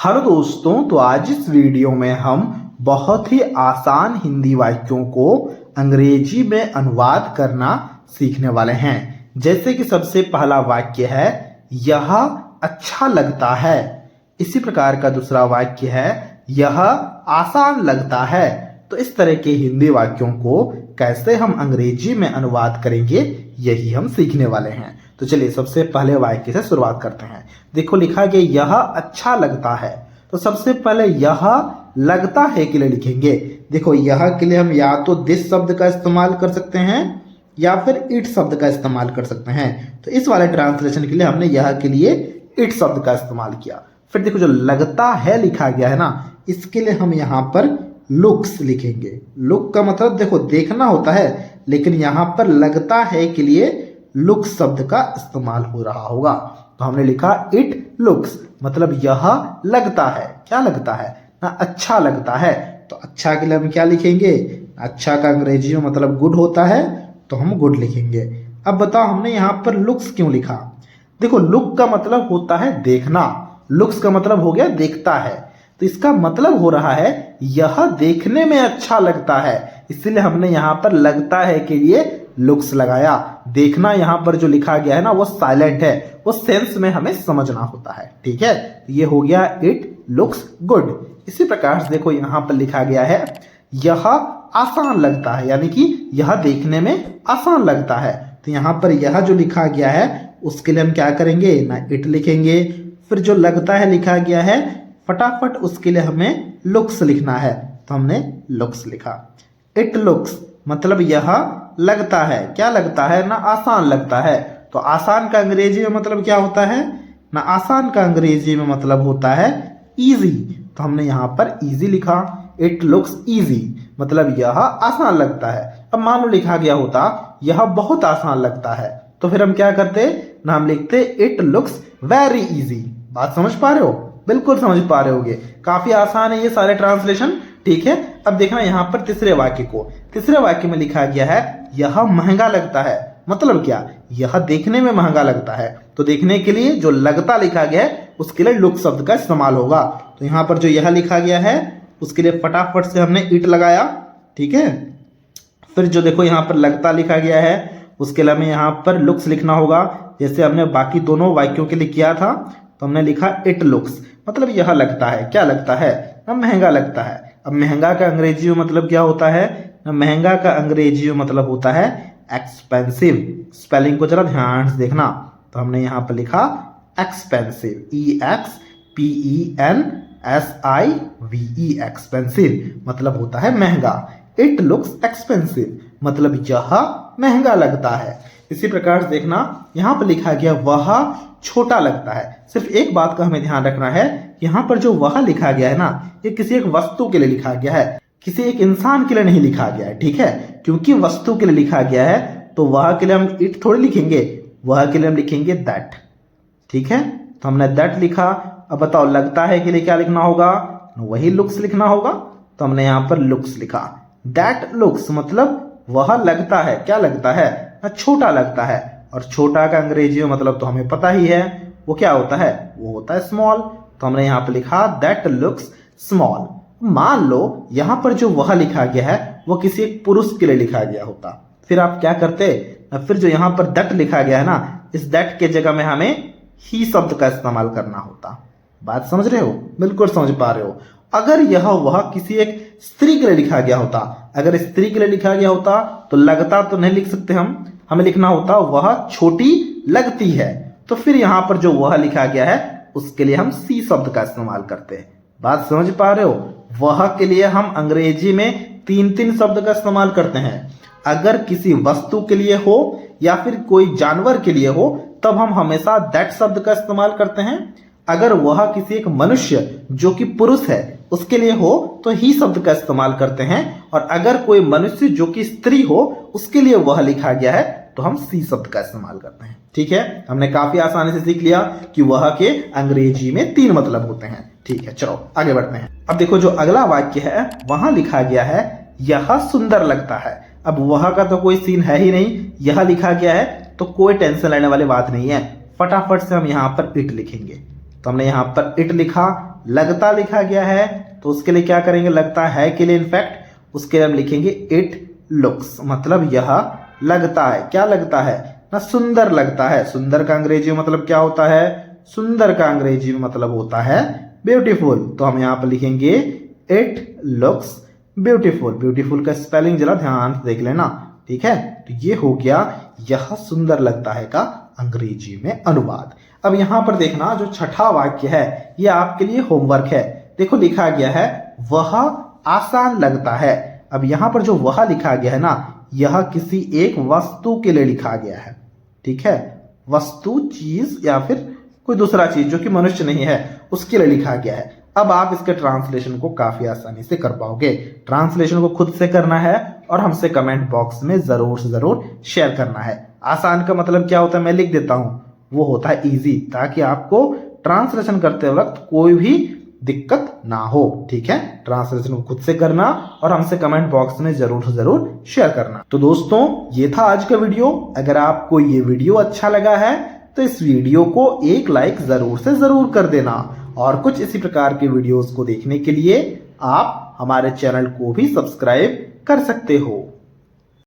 Hello दोस्तों, तो आज इस वीडियो में हम बहुत ही आसान हिंदी वाक्यों को अंग्रेजी में अनुवाद करना सीखने वाले हैं। जैसे कि सबसे पहला वाक्य है यह अच्छा लगता है। इसी प्रकार का दूसरा वाक्य है यह आसान लगता है। तो इस तरह के हिंदी वाक्यों को कैसे हम अंग्रेजी में अनुवाद करेंगे यही हम सीखने वाले हैं। तो चलिए सबसे पहले वाक्य से शुरुआत करते हैं। देखो लिखा गया यह अच्छा लगता है। तो सबसे पहले यह लगता है के लिए लिखेंगे। देखो यह के लिए हम या तो दिस शब्द का इस्तेमाल कर सकते हैं या फिर इट शब्द का इस्तेमाल कर सकते हैं। तो इस वाले ट्रांसलेशन के लिए हमने यह के लिए इट शब्द का इस्तेमाल किया। फिर देखो जो लगता है लिखा गया है ना, इसके लिए हम यहाँ पर लुक्स लिखेंगे। लुक का मतलब देखो देखना होता है, लेकिन यहाँ पर लगता है के लिए लुक शब्द का इस्तेमाल हो रहा होगा। तो हमने लिखा इट लुक्स, मतलब यह लगता है। क्या लगता है ना, अच्छा लगता है। तो अच्छा के लिए हम क्या लिखेंगे, अच्छा का अंग्रेजी में मतलब गुड होता है, तो हम गुड लिखेंगे। अब बताओ हमने यहाँ पर लुक्स क्यों लिखा। देखो लुक का मतलब होता है देखना, लुक्स का मतलब हो गया देखता है। तो इसका मतलब हो रहा है यह देखने में अच्छा लगता है, इसलिए हमने यहाँ पर लगता है के लिए लुक्स लगाया। देखना यहाँ पर जो लिखा गया है ना वो साइलेंट है, वो सेंस में हमें समझना होता है। ठीक है, तो ये हो गया इट लुक्स गुड। इसी प्रकार से देखो यहाँ पर लिखा गया है यह आसान लगता है, यानी कि यह देखने में आसान लगता है। तो यहाँ पर यह जो लिखा गया है उसके लिए हम क्या करेंगे ना, इट लिखेंगे। फिर जो लगता है लिखा गया है फटाफट उसके लिए हमें लुक्स लिखना है, तो हमने लुक्स लिखा। इट लुक्स मतलब यह लगता है। क्या लगता है ना, आसान लगता है। तो आसान का अंग्रेजी में मतलब क्या होता है ना, आसान का अंग्रेजी में मतलब होता है इजी। तो हमने यहाँ पर इजी लिखा। इट लुक्स इजी मतलब यह आसान लगता है। अब मान लो लिखा गया होता यह बहुत आसान लगता है, तो फिर हम क्या करते ना, हम लिखते इट लुक्स वेरी इजी। बात समझ पा रहे हो, बिल्कुल समझ पा रहे होगे। काफी आसान है ये सारे ट्रांसलेशन। ठीक है, अब देखना यहाँ पर तीसरे वाक्य को। तीसरे वाक्य में लिखा गया है यह महंगा लगता है। मतलब क्या, यह देखने में महंगा लगता है। तो देखने के लिए जो लगता लिखा गया है उसके लिए लुक शब्द का इस्तेमाल होगा। तो यहाँ पर जो यह लिखा गया है उसके लिए फटाफट से हमने इट लगाया। ठीक है, फिर जो देखो यहाँ पर लगता लिखा गया है उसके लिए हमें यहाँ पर लुक्स लिखना होगा, जैसे हमने बाकी दोनों वाक्यों के लिए किया था। तो हमने लिखा इट लुक्स मतलब यह लगता है। क्या लगता है ना, महंगा लगता है। अब महंगा का अंग्रेजी में मतलब क्या होता है ना, महंगा का अंग्रेजी में मतलब होता है एक्सपेंसिव। स्पेलिंग को जरा ध्यान से देखना। तो हमने यहाँ पर लिखा एक्सपेंसिव, EXPENSIVE, एक्सपेंसिव मतलब होता है महंगा। इट लुक्स एक्सपेंसिव मतलब यह महंगा लगता है। इसी प्रकार से देखना यहाँ पर लिखा गया वह छोटा लगता है। सिर्फ एक बात का हमें ध्यान रखना है, यहाँ पर जो वह लिखा गया है ना, ये किसी एक वस्तु के लिए लिखा गया है, किसी एक इंसान के लिए नहीं लिखा गया है। ठीक है, क्योंकि वस्तु के लिए लिखा गया है तो वह के लिए हम इट थोड़ी लिखेंगे, वह के लिए हम लिखेंगे दैट। ठीक है, तो हमने दैट लिखा। अब बताओ लगता है के लिए क्या लिखना होगा, वही लुक्स लिखना होगा। तो हमने यहाँ पर लुक्स लिखा। दैट लुक्स मतलब वह लगता है। क्या लगता है ना, छोटा लगता है। और छोटा का अंग्रेजी में मतलब तो हमें पता ही है, वो क्या होता है, वो होता है स्मॉल। तो हमने यहाँ पर लिखा दैट लुक्स स्मॉल। मान लो यहाँ पर जो वह लिखा गया है वो किसी एक पुरुष के लिए लिखा गया होता, फिर आप क्या करते, फिर जो यहाँ पर दैट लिखा गया है ना, इस दैट के जगह में हमें ही शब्द का इस्तेमाल करना होता। बात समझ रहे हो, बिल्कुल समझ पा रहे हो। अगर यह वह किसी एक स्त्री के लिए लिखा गया होता, अगर स्त्री के लिए लिखा गया होता तो लगता तो नहीं लिख सकते हम, हमें लिखना होता वह छोटी लगती है। तो फिर यहाँ पर जो वह लिखा गया है उसके लिए हम सी शब्द का इस्तेमाल करते हैं। बात समझ पा रहे हो, वह के लिए हम अंग्रेजी में 3 शब्द का इस्तेमाल करते हैं। अगर किसी वस्तु के लिए हो या फिर कोई जानवर के लिए हो तब हम हमेशा दैट शब्द का इस्तेमाल करते हैं। अगर वह किसी एक मनुष्य जो कि पुरुष है उसके लिए हो तो ही शब्द का इस्तेमाल करते हैं। और अगर कोई मनुष्य जो कि स्त्री हो उसके लिए वह लिखा गया है तो हम सी शब्द का इस्तेमाल करते हैं। ठीक है, हमने काफी आसानी से सीख लिया कि वह के अंग्रेजी में 3 मतलब होते हैं। ठीक है, चलो आगे बढ़ते हैं। अब देखो जो अगला वाक्य है वहां लिखा गया है यह सुंदर लगता है। अब वह का तो कोई सीन है ही नहीं, यह लिखा गया है तो कोई टेंशन लेने वाली बात नहीं है। फटाफट से हम यहाँ पर इट लिखेंगे। तो हमने यहाँ पर इट लिखा, लगता लिखा गया है तो उसके लिए क्या करेंगे, लगता है के लिए इनफैक्ट उसके लिए हम लिखेंगे इट लुक्स, मतलब यह लगता है, क्या लगता है ना, सुंदर लगता है। सुंदर का अंग्रेजी में मतलब क्या होता है, सुंदर का अंग्रेजी में मतलब होता है ब्यूटीफुल। तो हम यहाँ पर लिखेंगे इट लुक्स ब्यूटीफुल। ब्यूटीफुल का स्पेलिंग जरा ध्यान से देख लेना, ठीक है। तो ये हो गया यह सुंदर लगता है का अंग्रेजी में अनुवाद। अब यहां पर देखना जो छठा वाक्य है ये आपके लिए होमवर्क है। देखो लिखा गया है वह आसान लगता है। अब यहां पर जो वह लिखा गया है ना, यह किसी एक वस्तु के लिए लिखा गया है, ठीक है। वस्तु, चीज या फिर कोई दूसरा चीज जो कि मनुष्य नहीं है उसके लिए लिखा गया है। अब आप इसके ट्रांसलेशन को काफी आसानी से कर पाओगे। ट्रांसलेशन को खुद से करना है और हमसे कमेंट बॉक्स में जरूर से जरूर शेयर करना है। आसान का मतलब क्या होता है मैं लिख देता हूं, वो होता है इजी, ताकि आपको ट्रांसलेशन करते वक्त कोई भी दिक्कत ना हो, ठीक है। ट्रांसलेशन को खुद से करना और हमसे कमेंट बॉक्स में जरूर से जरूर शेयर करना। तो दोस्तों ये था आज का वीडियो। अगर आपको ये वीडियो अच्छा लगा है तो इस वीडियो को एक लाइक जरूर से जरूर कर देना, और कुछ इसी प्रकार के वीडियोस को देखने के लिए आप हमारे चैनल को भी सब्सक्राइब कर सकते हो।